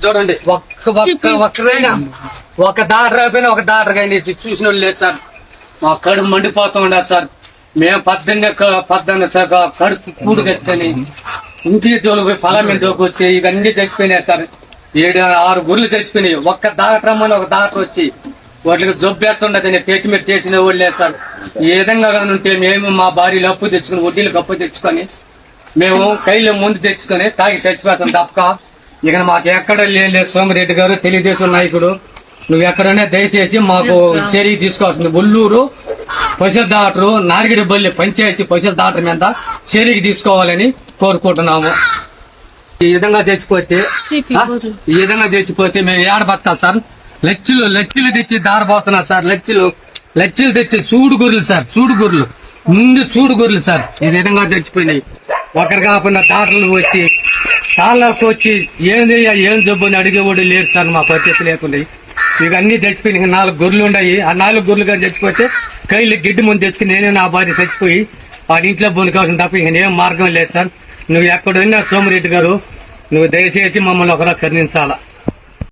చూడండి ఒక్కరైనా ఒక డాక్టర్ అయిపోయినా ఒక డాక్టర్ కానీ చూసిన వాళ్ళు లేదు సార్. మా కడుపు మండిపోతూ ఉండదు సార్. మేము పద్దెన్న సార్ కడుపు కూడు కట్టుకొని ఇంటి తోలిపోయి పొలం మీద దోకొచ్చి ఇవన్నీ చచ్చిపోయినాయి సార్. 7-6 గుర్రెలు చచ్చిపోయినాయి. ఒక్క డాక్టర్ అమ్మని ఒక డాక్టర్ వచ్చి వాటికి జబ్బు ఎట్టుండదని ట్రీట్మెంట్ చేసిన వాళ్ళు లేదు సార్. ఈ విధంగా కానీ ఉంటే మేము మా భార్యలు అప్పు తెచ్చుకుని వడ్డీలకు అప్పు తెచ్చుకొని మేము కైలో ముందు తెచ్చుకొని తాగి చచ్చిపోతాం తప్ప ఇక మాకు ఎక్కడ లేదు. సోమిరెడ్డి గారు తెలుగుదేశం నాయకుడు, నువ్వు ఎక్కడైనా దయచేసి మాకు చర్య తీసుకోవాల్సింది. ఒల్లూరు పశువుల డాక్టరు నారిగిడిపల్లి పంచాయతీ పశువుల డాక్టర్ మీద చర్యకి తీసుకోవాలని కోరుకుంటున్నాము. ఈ విధంగా చచ్చిపోతే మేము ఏడ బతకాలి సార్? లక్షలు తెచ్చి దారి పోస్తున్నారు సార్. లక్షలు తెచ్చి చూడు గొర్రెలు సార్, ముందు చూడు గొర్రెలు సార్. ఈ విధంగా చచ్చిపోయినాయి. ఒకరు కాకుండా డాక్టర్లు వచ్చి చాలాకు వచ్చి ఏం జబ్బు అని అడిగేవాడు లేరు సార్. మా పరిస్థితి లేకుండా ఇక అన్ని చచ్చిపోయినాయి. 4 గొర్రెలు ఉన్నాయి. ఆ 4 గొర్రెలుగా చచ్చిపోతే కైలు గిడ్డి ముందు తెచ్చుకుని నేనే నా భార్య చచ్చిపోయి వాడి ఇంట్లో బొనికాల్సిన తప్ప ఇంక ఏం మార్గం లేదు సార్. నువ్వు ఎక్కడున్నా సోమిరెడ్డి గారు, నువ్వు దయచేసి మమ్మల్ని ఒకరా కరుణించాలా.